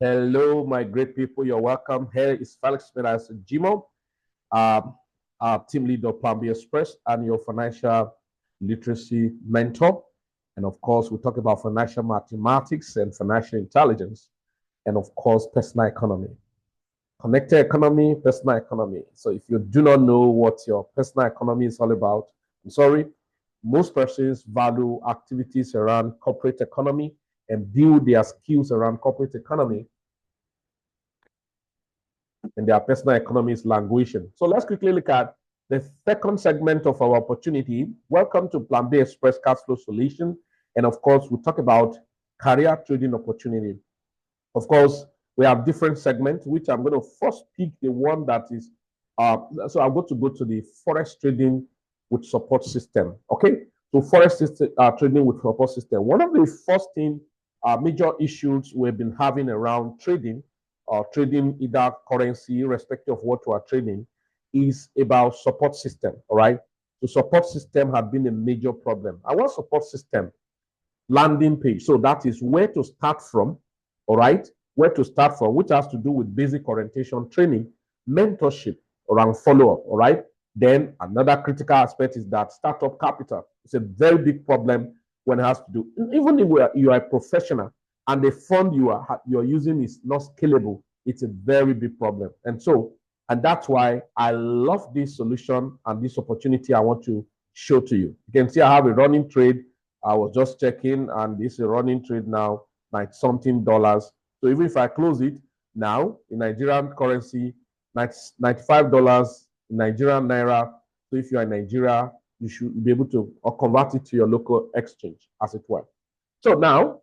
Hello, my great people. You're welcome. Here is Felix Minas Jimo, our team leader of PAMM Xpress and your financial literacy mentor. And of course, we talk about financial mathematics and financial intelligence, and of course, personal economy. Connected economy, personal economy. So if you do not know what your personal economy is all about, I'm sorry, most persons value activities around corporate economy and build their skills around corporate economy, and their personal economy is languishing. So let's quickly look at the second segment of our opportunity. Welcome to Plan B Express Cashflow Solution. And of course, we talk about career trading opportunity. Of course, we have different segments, which I'm going to first pick the one that is, so I'm going to go to the Forex Trading with Support System. Okay, so Forex Trading with Support System. One of the first major issues we've been having around trading, or trading either currency, irrespective of what we are trading, is about support system. All right, the support system has been a major problem. Our support system landing page, so that is where to start from. All right, where to start from, which has to do with basic orientation training, mentorship around follow-up. All right, then another critical aspect is that startup capital. It's a very big problem when it has to do, even if you are a professional and the fund you're using is not scalable, it's a very big problem. And that's why I love this solution and this opportunity I want to show to you. You can see I have a running trade. I was just checking, and this is a running trade now, like something dollars. So even if I close it now in Nigerian currency, $95 in Nigerian naira. So if you are in Nigeria, you should be able to convert it to your local exchange, as it were. So now,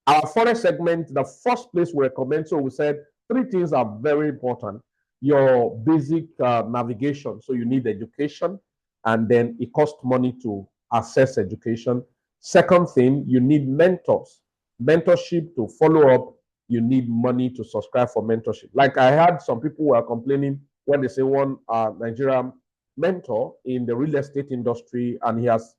our Forex segment, the first place we recommend, so we said three things are very important. Your basic navigation, so you need education, and then it costs money to access education. Second thing, you need mentors, mentorship to follow up. You need money to subscribe for mentorship. Like I had some people who are complaining when they say one Nigerian mentor in the real estate industry, and he has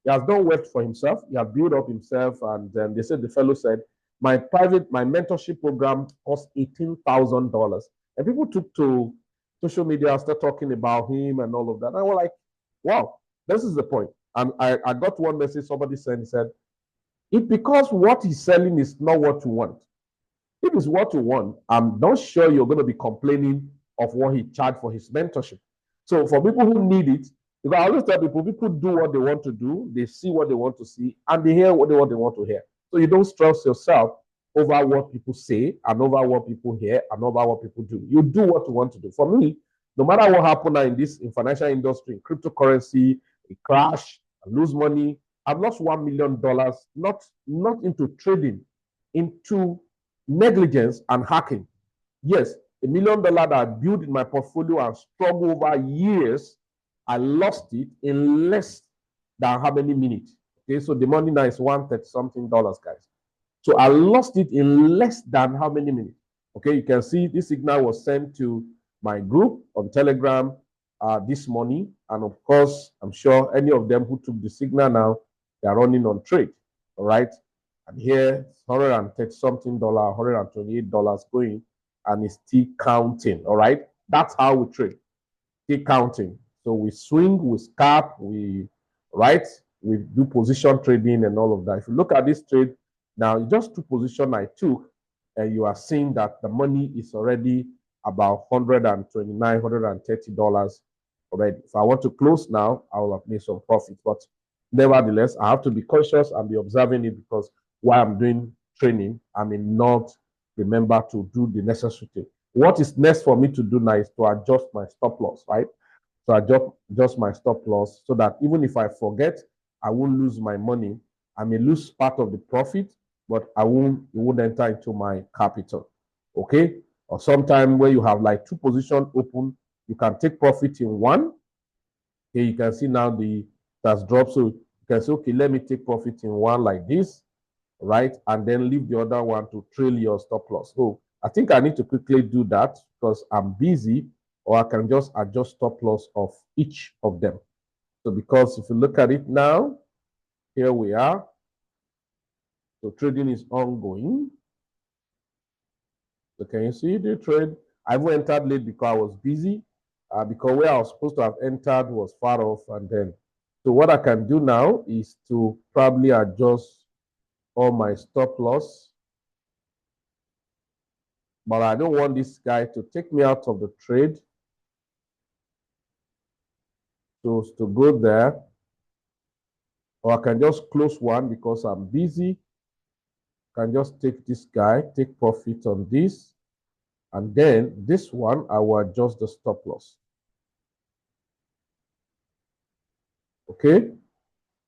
done well for himself. He has built up himself, and they said, the fellow said, my mentorship program cost $18,000, and people took to social media and started talking about him and all of that. And I was like, wow, this is the point. And I got one message somebody said, he said, it's because what he's selling is not what you want. If it's what you want, I'm not sure you're going to be complaining of what he charged for his mentorship. So for people who need it, because I always tell people do what they want to do, they see what they want to see, and they hear what they want to hear. So you don't stress yourself over what people say and over what people hear and over what people do. You do what you want to do. For me, no matter what happens in financial industry, in cryptocurrency, a crash, I lose money. I've lost $1 million, not into trading, into negligence and hacking. Yes, $1 million that I built in my portfolio and struggled over years, I lost it in less than how many minutes? Okay, so the money now is $130 something, guys. So I lost it in less than how many minutes? Okay, you can see this signal was sent to my group on Telegram this morning. And of course, I'm sure any of them who took the signal now, they are running on trade. All right. And here, it's $130 something, $128 going, and it's still counting. All right. That's how we trade. Still counting. So we swing, we scalp, we do position trading and all of that. If you look at this trade, now just two position I took, and you are seeing that the money is already about $129, $130 already. If I want to close now, I will have made some profit. But nevertheless, I have to be cautious and be observing it, because while I'm doing training, I may not remember to do the necessary thing. What is next for me to do now is to adjust my stop loss, right? So I adjust my stop loss so that even if I forget, I won't lose my money. I may lose part of the profit, but it won't enter into my capital. Okay? Or sometime when you have like two positions open, you can take profit in one. Okay, you can see now that's dropped. So you can say, okay, let me take profit in one like this, right? And then leave the other one to trail your stop loss. So I think I need to quickly do that because I'm busy, or I can just adjust stop loss of each of them. So because if you look at it now, here we are. So trading is ongoing. So can you see the trade? I even entered late because I was busy, because where I was supposed to have entered was far off. And then, so what I can do now is to probably adjust all my stop loss. But I don't want this guy to take me out of the trade. So to go there, or I can just close one because I'm busy. I can just take this guy, take profit on this. And then this one, I will adjust the stop loss. Okay.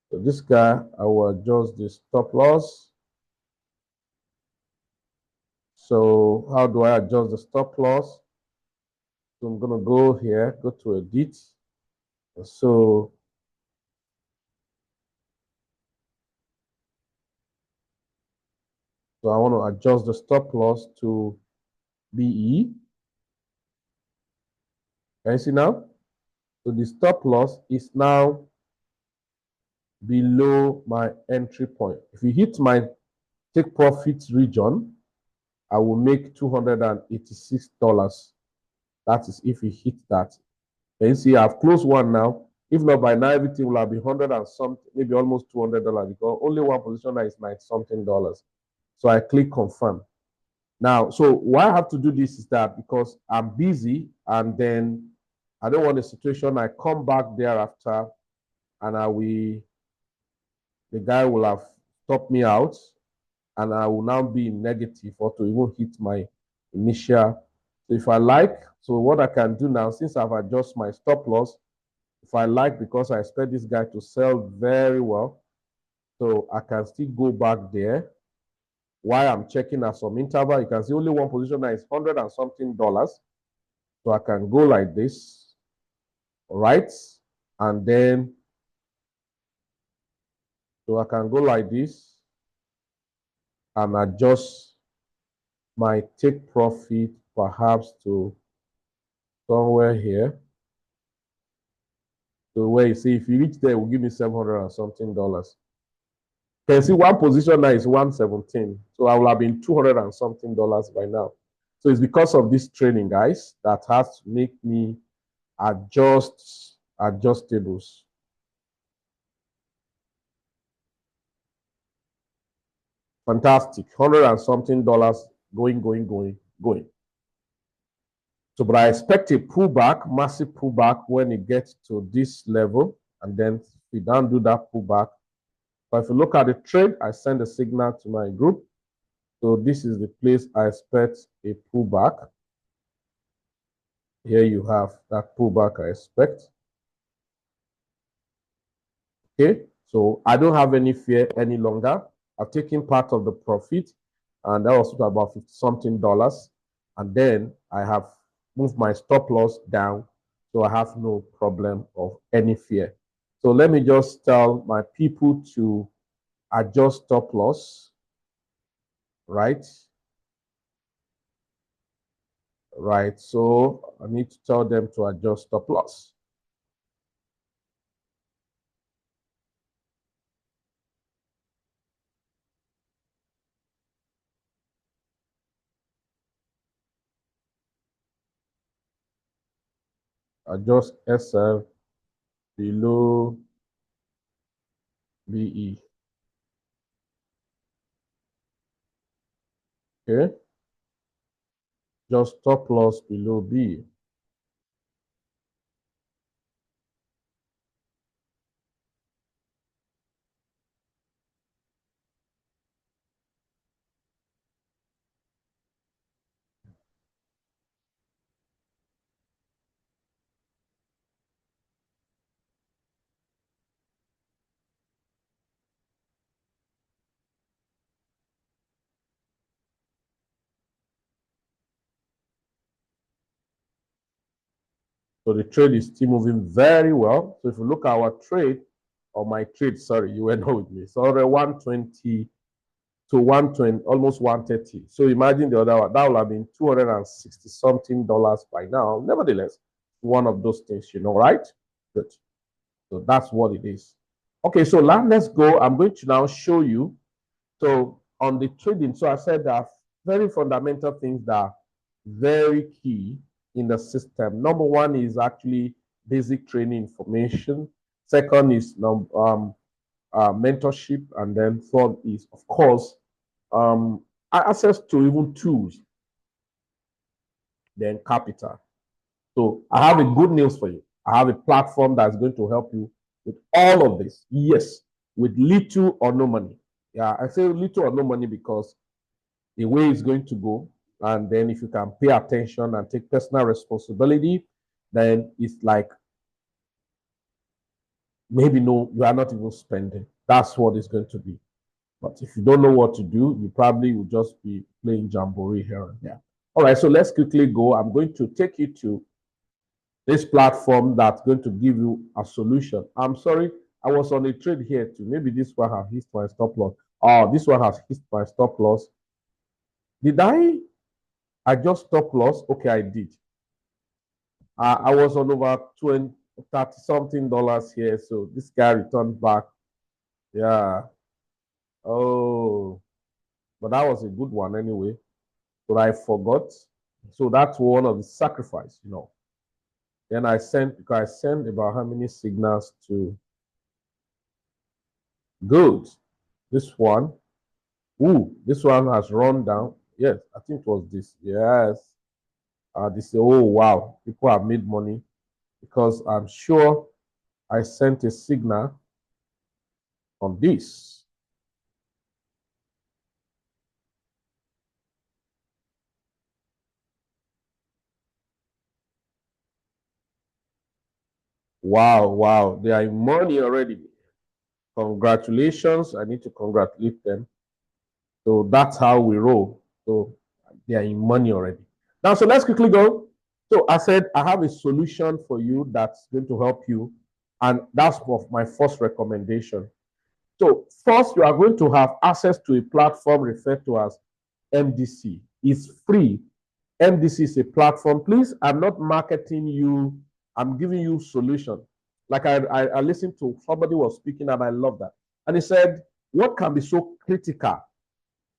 So this guy, I will adjust the stop loss. So how do I adjust the stop loss? So I'm going to go here, go to edit. So I want to adjust the stop loss to BE. Can you see now? So the stop loss is now below my entry point. If you hit my take profit region, I will make $286. That is if you hit that. Can you see I've closed one now? If not, by now everything will have been 100 and something, maybe almost $200 because only one position is $90 something. So I click confirm. Now, so why I have to do this is that because I'm busy and then I don't want a situation I come back thereafter and the guy will have stopped me out and I will now be in negative or to even hit my initial. So if I like, so what I can do now, since I've adjusted my stop loss, if I like, because I expect this guy to sell very well, so I can still go back there. While I'm checking at some interval, you can see only one position that is 100 and something dollars. So I can go like this, right? And then, so I can go like this and adjust my take profit perhaps to somewhere here. So where you see, if you reach there, it will give me 700 and something dollars. You can see one position now is 117. So I will have been 200 and something dollars by now. So it's because of this training, guys, that has to make me adjust adjustables. Fantastic. 100 and something dollars going. So, but I expect a pullback, massive pullback when it gets to this level. And then we don't do that pullback. But if you look at the trade, I send a signal to my group. So this is the place I expect a pullback. Here you have that pullback I expect. Okay, so I don't have any fear any longer. I've taken part of the profit, and that was about $50 something. And then I have moved my stop loss down, so I have no problem of any fear. So let me just tell my people to adjust stop loss, right? Right, so I need to tell them to adjust stop loss. Adjust SL below BE. Okay, just stop loss below B. So the trade is still moving very well. So if you look at our trade, or my trade, sorry, you were not with me. So already 120 to 120, almost 130. So imagine the other one, that would have been $260 something by now. Nevertheless, one of those things, right? Good. So that's what it is. Okay, so now let's go. I'm going to now show you. So on the trading, so I said there are very fundamental things that very key in the system. Number one is actually basic training information. Second is mentorship, and then third is, of course, access to even tools, then capital. So I have a good news for you. I have a platform that's going to help you with all of this. Yes, with little or no money. Yeah, I say little or no money because the way it's going to go, and then if you can pay attention and take personal responsibility, then it's like maybe no, you are not even spending. That's what it's going to be. But if you don't know what to do, you probably will just be playing jamboree here and there. All right, so let's quickly go. I'm going to take you to this platform that's going to give you a solution. I'm sorry, I was on a trade here too. Maybe this one has hit my stop loss. Oh, this one has hit my stop loss. Did I adjust stop loss? Okay, I did. I was on over 20, 30 something dollars here. So this guy returned back. Yeah. Oh, but that was a good one anyway. But I forgot. So that's one of the sacrifice, you know. Then I sent, because I sent about how many signals to good. This one. Ooh, this one has run down. Yes, I think it was this. Yes. This, oh wow, people have made money because I'm sure I sent a signal on this. Wow, wow, they are in money already. Congratulations. I need to congratulate them. So that's how we roll. So they are in money already. Now, so let's quickly go. So I said, I have a solution for you that's going to help you. And that's my first recommendation. So first, you are going to have access to a platform referred to as MDC. It's free. MDC is a platform. Please, I'm not marketing you. I'm giving you solution. Like I listened to somebody was speaking and I love that. And he said, what can be so critical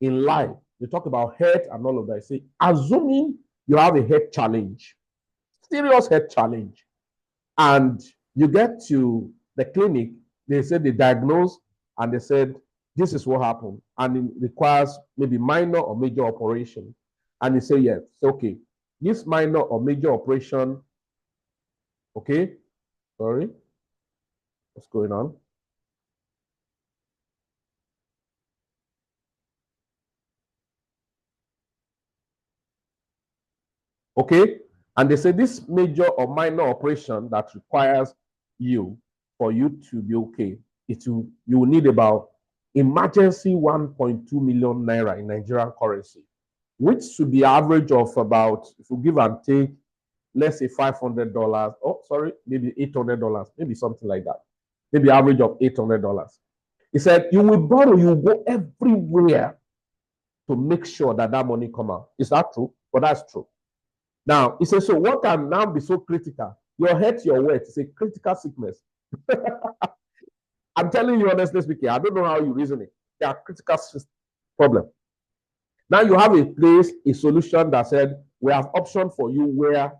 in life? They talk about health and all of that. I say, assuming you have a health challenge, serious health challenge, and you get to the clinic, they said they diagnose and they said, this is what happened. And it requires maybe minor or major operation. And you say, yes, okay. This minor or major operation, okay, sorry, what's going on? Okay, and they say this major or minor operation that requires you for you to be okay, you will need about emergency 1.2 million naira in Nigerian currency, which should be average of about, if you give and take, let's say $500. Oh, sorry, maybe $800, maybe something like that. Maybe average of $800. He said, you will borrow, you will go everywhere to make sure that that money come out. Is that true? But that's true. Now, he says, so what can now be so critical? Your health, your wealth is a critical sickness. I'm telling you honestly speaking, I don't know how you reason it. They are critical problem. Now you have a place, a solution that said, we have option for you where,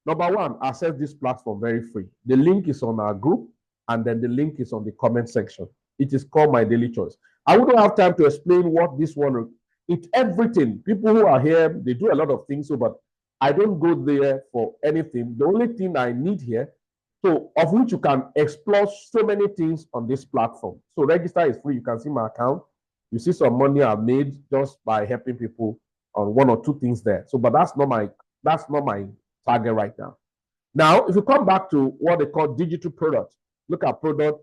number one, access this platform very free. The link is on our group, and then the link is on the comment section. It is called My Daily Choice. I wouldn't have time to explain what this one, it's everything. People who are here, they do a lot of things, so, but I don't go there for anything. The only thing I need here, so of which you can explore so many things on this platform. So register is free. You can see my account. You see some money I've made just by helping people on one or two things there. So, but that's not my target right now. Now, if you come back to what they call digital products, look at product,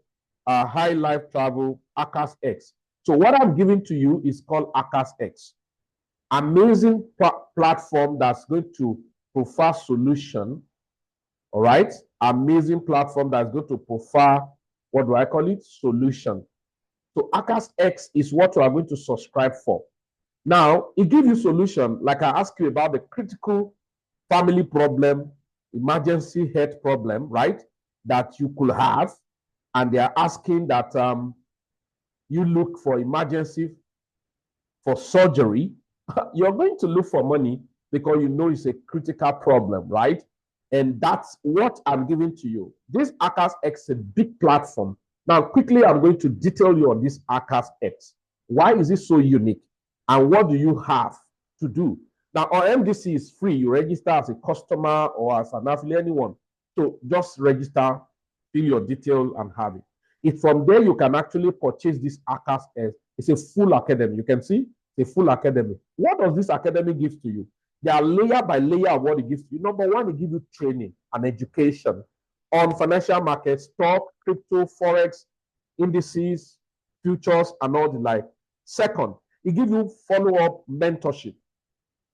high life travel, AKASHX. So what I'm giving to you is called AKASHX. Amazing platform that's going to provide solution. All right. Amazing platform that's going to provide, what do I call it? Solution. So AKASHX is what you are going to subscribe for. Now, it gives you solution, like I asked you about the critical family problem, emergency health problem, right? That you could have. And they are asking that you look for emergency for surgery. You're going to look for money because you know it's a critical problem, right? And that's what I'm giving to you. This AKASHX is a big platform. Now, quickly, I'm going to detail you on this AKASHX. Why is it so unique? And what do you have to do? Now, our MDC is free. You register as a customer or as an affiliate, anyone. So just register, fill your details, and have it. If from there you can actually purchase this AKASHX. It's a full academy. You can see it's a full academy. What does this academy give to you? There are layer by layer of what it gives to you. Number one, it gives you training and education on financial markets, stock, crypto, forex, indices, futures, and all the like. Second, it gives you follow-up mentorship.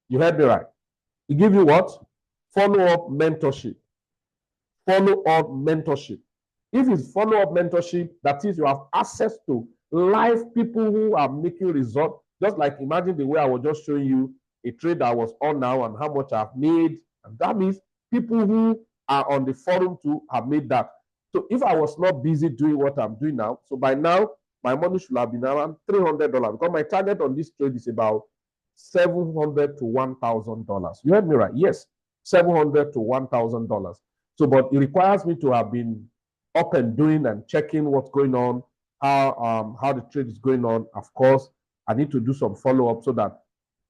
You heard me right. It gives you what? Follow-up mentorship. Follow-up mentorship. If it's follow-up mentorship, that is, you have access to live people who are making results. Just like imagine the way I was just showing you a trade I was on now and how much I've made. And that means people who are on the forum too have made that. So if I was not busy doing what I'm doing now, so by now, my money should have been around $300 because my target on this trade is about $700 to $1,000. You heard me right? Yes, $700 to $1,000. So, but it requires me to have been up and doing and checking what's going on, how the trade is going on. Of course, I need to do some follow-up so that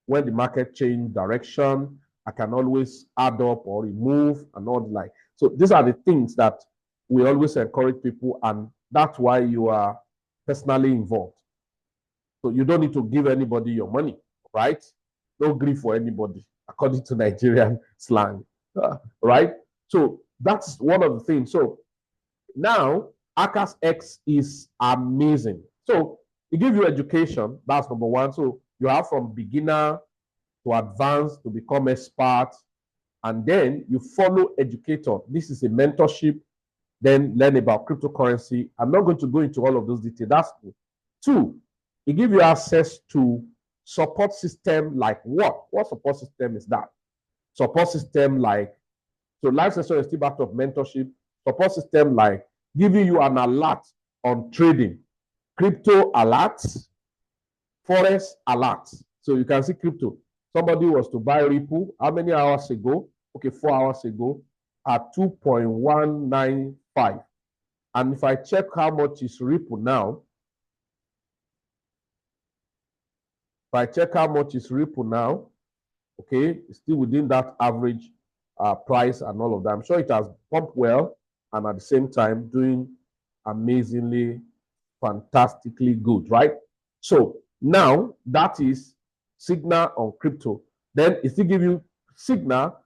when the market change direction, I can always add up or remove and all the like. So these are the things that we always encourage people, and that's why you are personally involved. So you don't need to give anybody your money, right? No grief for anybody, according to Nigerian slang, right? So that's one of the things. So now AKASHX is amazing. So it gives you education. That's number one. So you have from beginner to advanced to become expert, and then you follow educator. This is a mentorship. Then learn about cryptocurrency. I'm not going to go into all of those details. That's good. Two, it gives you access to support system like what? What support system is that? Support system like, so live session is still part of mentorship. Support system like giving you an alert on trading, crypto alerts, forex alerts. So you can see crypto. Somebody was to buy Ripple how many hours ago? Okay, 4 hours ago at 2.195. And if I check how much is Ripple now, okay, it's still within that average price and all of that. I'm sure it has pumped well and at the same time doing amazingly, fantastically good, right? So now that is signal on crypto. Then it still give you signal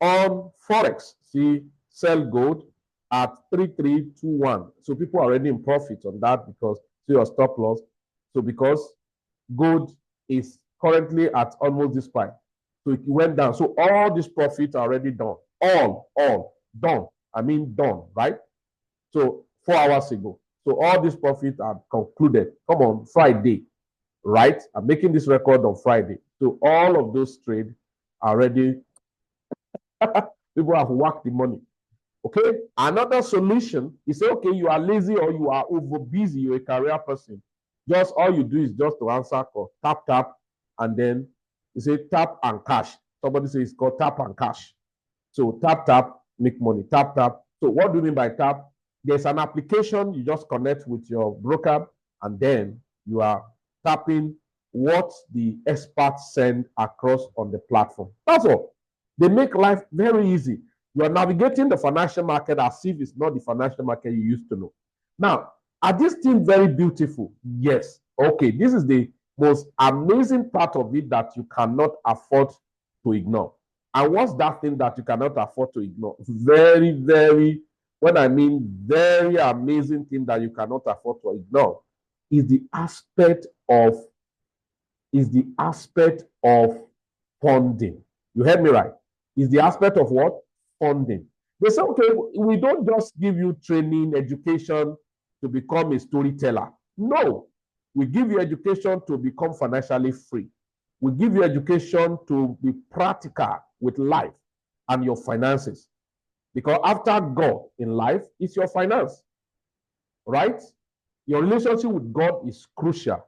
on Forex. See, sell gold at 3321. So people are already in profit on that because see your stop loss. So because gold is currently at almost this price. So it went down. So all these profits are already done. All done. I mean done, right? So 4 hours ago. So all these profits are concluded. Come on, Friday, right? I'm making this record on Friday. So all of those trades are already, people have worked the money. Okay, another solution is say, okay, you are lazy or you are over busy, you're a career person. Just all you do is just to answer call, tap, and then you say tap and cash. Somebody says it's called tap and cash. So tap, make money, tap. So what do you mean by tap? There's an application, you just connect with your broker, and then you are tapping what the experts send across on the platform. That's all. They make life very easy. You are navigating the financial market as if it's not the financial market you used to know. Now, are these things very beautiful? Yes. Okay, this is the most amazing part of it that you cannot afford to ignore. And what's that thing that you cannot afford to ignore? Very, very, when I mean very amazing thing that you cannot afford to ignore is the aspect of funding. You heard me right? Is the aspect of what? Funding. They say, okay, we don't just give you training, education to become a storyteller. No, we give you education to become financially free. We give you education to be practical with life and your finances. Because after God in life, it's your finance, right? Your relationship with God is crucial.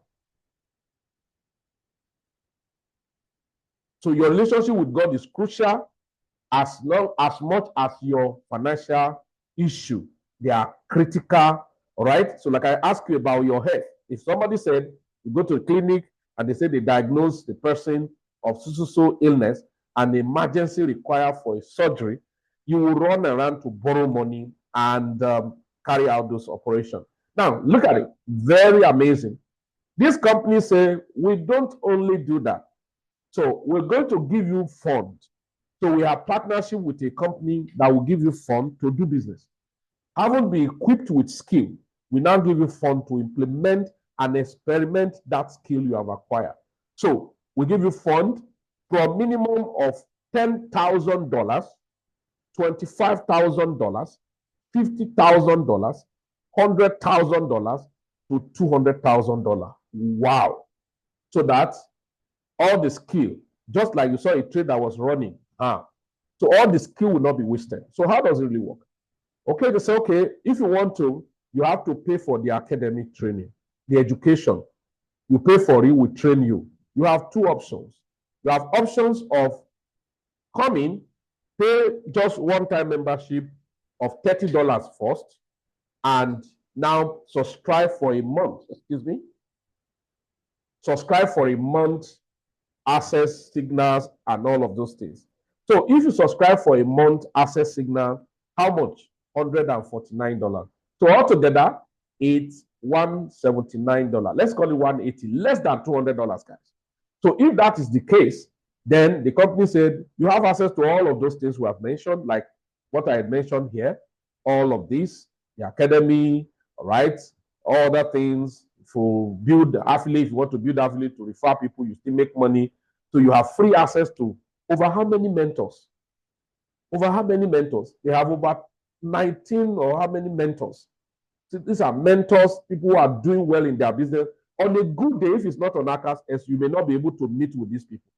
So your relationship with God is crucial as much as your financial issue. They are critical, all right? So like I asked you about your health. If somebody said you go to a clinic and they say they diagnose the person of so illness and emergency required for a surgery, you will run around to borrow money and carry out those operations. Now, look at it. Very amazing. These companies say, we don't only do that. So we're going to give you funds. So we have partnership with a company that will give you funds to do business. Having been equipped with skill, we now give you funds to implement and experiment that skill you have acquired. So we give you funds for a minimum of $10,000, $25,000, $50,000, $100,000 to $200,000. Wow. So that's all the skill, just like you saw a trade that was running. So all the skill will not be wasted. So how does it really work? Okay, they say, okay, if you want to, you have to pay for the academic training, the education. You pay for it, we train you. You have two options. You have options of coming, pay just one-time membership of $30 first, and now subscribe for a month. Excuse me. Subscribe for a month, access signals, and all of those things. So if you subscribe for a month, access signal, how much? $149. So altogether, it's $179. Let's call it $180, less than $200, guys. So if that is the case, then the company said you have access to all of those things we have mentioned, like what I had mentioned here, all of this, the academy, all right, all other things. To build affiliate, if you want to build affiliate to refer people, you still make money. So you have free access to over how many mentors? Over how many mentors? They have over 19 or how many mentors? So these are mentors, people who are doing well in their business. On a good day, if it's not on AKASHX, you may not be able to meet with these people.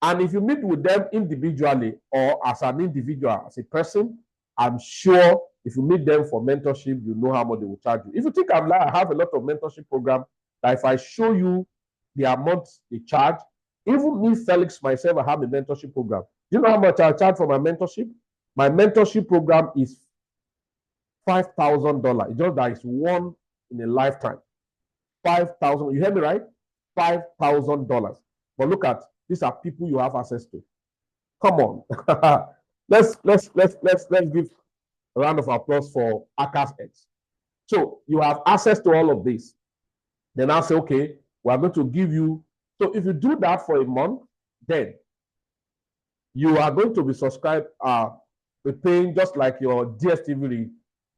And if you meet with them individually or as an individual, as a person, I'm sure if you meet them for mentorship, you know how much they will charge you. If you think I have a lot of mentorship program that if I show you the amount they charge, even me, Felix, myself, I have a mentorship program. Do you know how much I charge for my mentorship? My mentorship program is $5,000. It's just that it's one in a lifetime. $5,000. You hear me right? $5,000. But look at, these are people you have access to. Come on. let's give a round of applause for AKASHX. So you have access to all of this. Then I'll say, okay, we're going to give you. So if you do that for a month, then you are going to be subscribed, paying just like your DSTV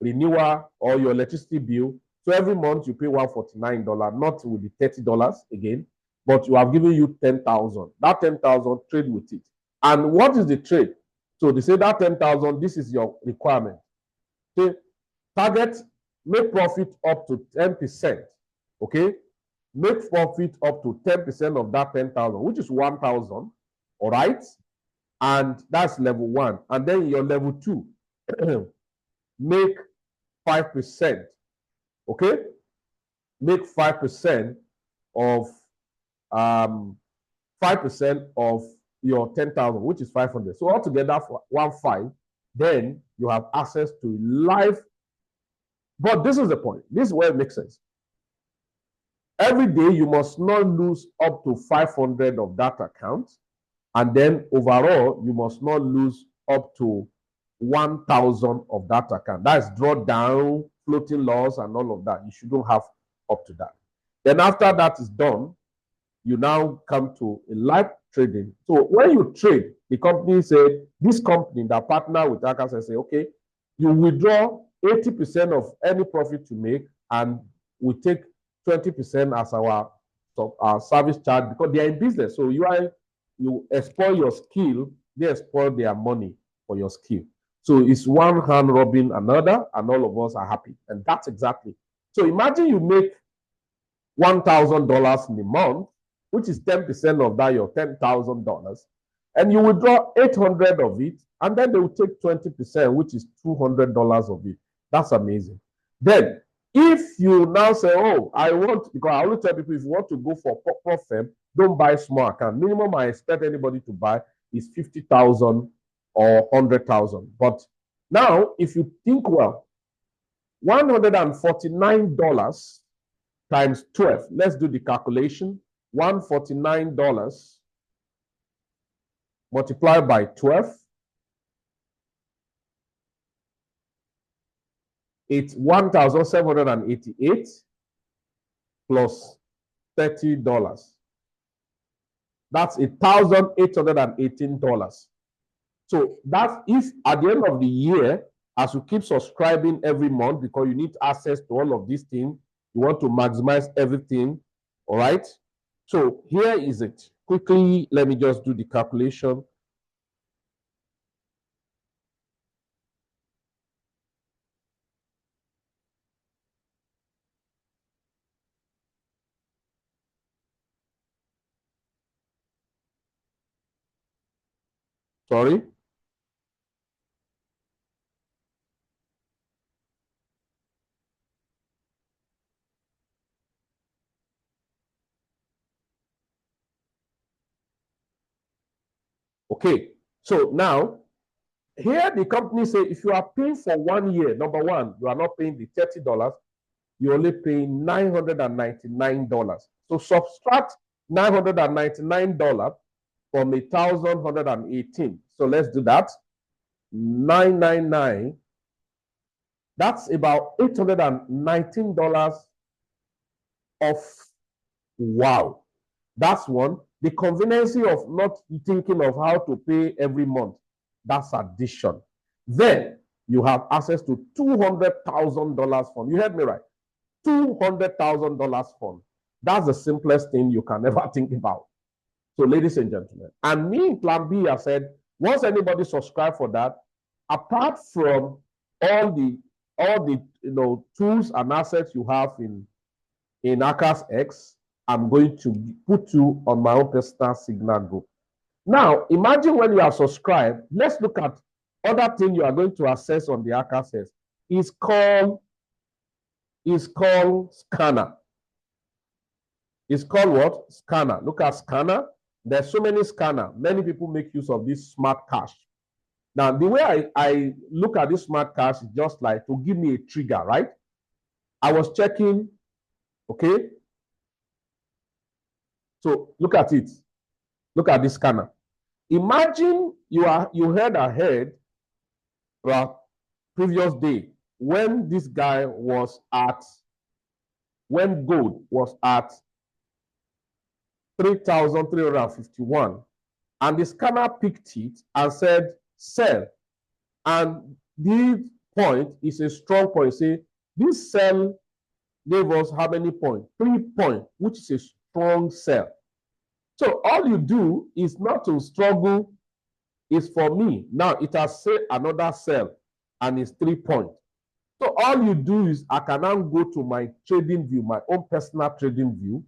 renewal or your electricity bill. So every month you pay $149, not with the $30 again, but you have given you 10,000. That 10,000, trade with it. And what is the trade? So they say that 10,000, this is your requirement. Okay, target, make profit up to 10%. Okay, make profit up to 10% of that 10,000, which is 1,000. All right, and that's level 1. And then your level 2, make 5%. Okay, make 5% of 5% of your 10,000, which is 500. So altogether for 1.5, then you have access to live. But this is the point. This is where it makes sense. Every day you must not lose up to 500 of that account, and then overall you must not lose up to 1,000 of that account. That's drawdown, floating loss, and all of that. You shouldn't have up to that. Then after that is done, you now come to a live trading. So when you trade, the company say, this company that partner with AKASHX say, okay, you withdraw 80% of any profit you make, and we take 20% as our service charge, because they are in business. So you exploit your skill, they exploit their money for your skill. So it's one hand robbing another, and all of us are happy. And that's exactly. So imagine you make $1,000 in a month, which is 10% of that, your $10,000, and you withdraw 800 of it, and then they will take 20%, which is $200 of it. That's amazing. Then if you now say, oh, I want, because I always tell people, if you want to go for prop firm, don't buy small account. Minimum I expect anybody to buy is 50,000 or 100,000. But now, if you think well, $149 times 12. Let's do the calculation. $149 multiplied by 12. It's 1,788 plus $30. That's $1,818. So that's if at the end of the year, as you keep subscribing every month, because you need access to all of these things, you want to maximize everything. All right. So here is it. Quickly, let me just do the calculation. Sorry. Okay. So now, here the company say if you are paying for 1 year, number one, you are not paying the $30, you're only paying $999. So subtract $999 from 1,118. So let's do that. 999. That's about $819 off. Wow. That's one. The convenience of not thinking of how to pay every month. That's addition. Then you have access to $200,000 fund. You heard me right. $200,000 fund. That's the simplest thing you can ever think about. So, ladies and gentlemen, and me in Plan B have said, once anybody subscribe for that, apart from all the tools and assets you have in AKASHX, I'm going to put you on my own personal Signal group. Now, imagine when you are subscribed, let's look at other thing you are going to access on the AKASHX. It's called Scanner. It's called what? Scanner. Look at Scanner. There's so many scanner. Many people make use of this smart cash. Now, the way I look at this smart cash is just like to give me a trigger, right? I was checking, okay? So look at it. Look at this scanner. Imagine you heard ahead previous day when this guy was at, when gold was at 3,351, and the scanner picked it and said sell, and this point is a strong point. Say this sell gave us how many points? 3 points, which is a strong sell. So all you do is not to struggle. Is for me now it has said another sell and it's 3 points. So all you do is I can now go to my trading view, my own personal trading view,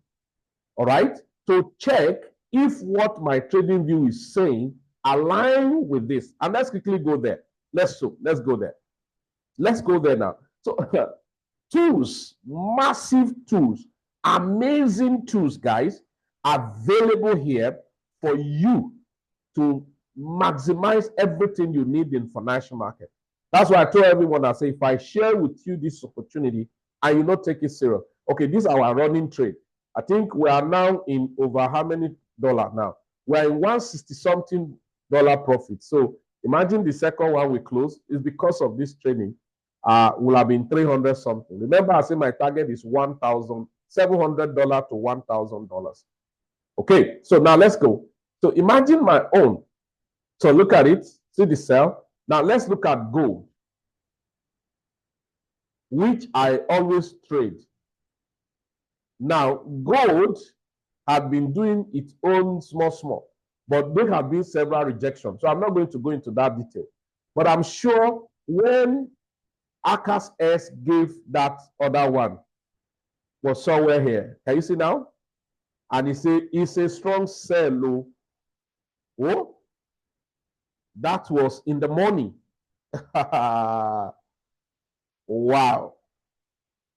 all right, to check if what my trading view is saying align with this. And let's quickly go there. Let's go there. Let's go there now. So tools, massive tools, amazing tools, guys, available here for you to maximize everything you need in financial market. That's why I told everyone, I say, if I share with you this opportunity and you not take it serious, okay, this is our running trade. I think we are now in over how many dollars now? We're in 160 something dollar profit. So imagine the second one we close is because of this training. Will have been 300 something. Remember, I say my target is $1,700 to $1,000. Okay, so now let's go. So imagine my own. So look at it. See the sell. Now let's look at gold, which I always trade. Now gold had been doing its own small, but there have been several rejections. So I'm not going to go into that detail. But I'm sure when AKASHX gave that other one was somewhere here. Can you see now? And it's a strong sell. Oh, that was in the morning. Wow.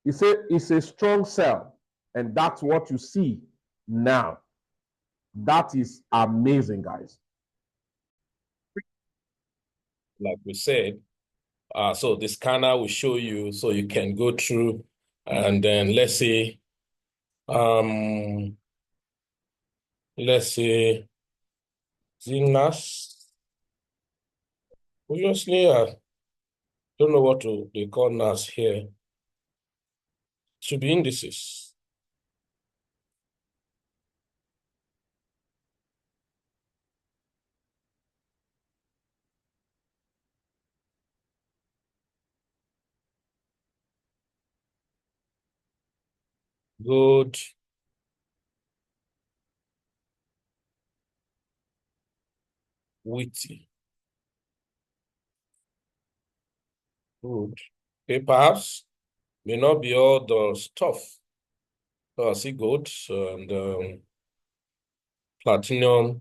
It's a strong sell. And that's what you see now. That is amazing, guys. Like we said, so the scanner will show you, so you can go through, and then let's say NAS. Obviously, I don't know what they call NAS here. Should be indices. Good. Witty. Good. Okay, perhaps may not be all the stuff. So I see gold and platinum.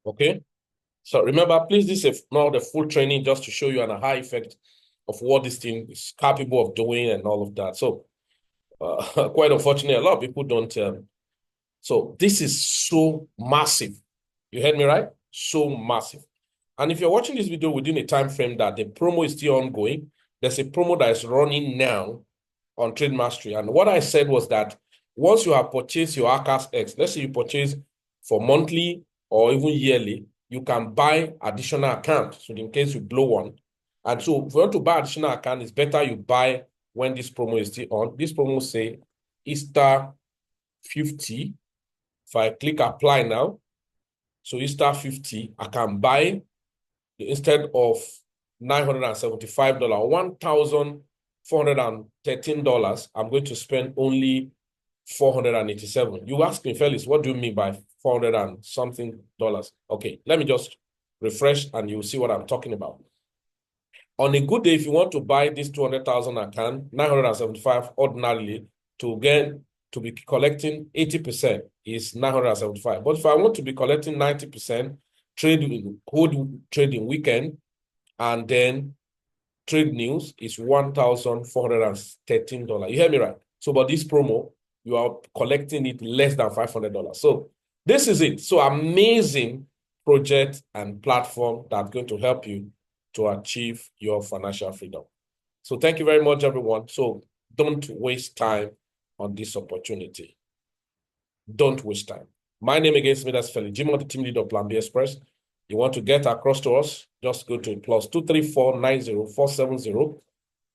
Okay. So remember, please, this is not the full training, just to show you an high effect of what this thing is capable of doing and all of that. So quite unfortunately, a lot of people don't. So this is so massive. You heard me right? So massive. And if you're watching this video within a time frame that the promo is still ongoing, there's a promo that is running now on Trade Mastery. And what I said was that once you have purchased your AKASHX, let's say you purchase for monthly or even yearly, you can buy additional account. So in case you blow one. And so if you want to buy additional account, it's better you buy when this promo is still on. This promo say Easter 50. If I click apply now, so Easter 50, I can buy instead of $975, $1,413, I'm going to spend only $487. You ask me, Felix, what do you mean by 400 and something dollars? Okay, let me just refresh and you'll see what I'm talking about. On a good day, if you want to buy this 200,000 account, 975 ordinarily, to be collecting 80% is 975. But if I want to be collecting 90%, hold trading weekend, and then trade news is $1,413. You hear me right? So, but this promo, you are collecting it less than $500. So this is it. So amazing project and platform that's going to help you to achieve your financial freedom. So thank you very much, everyone. So don't waste time on this opportunity. Don't waste time. My name again is Midas Feli, Jim, the team leader of Plan B Express. You want to get across to us, just go to +23490470470. All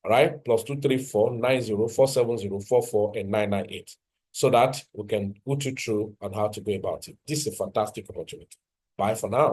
right, +23490470444 and 998, so that we can put you through on how to go about it. This is a fantastic opportunity. Bye for now.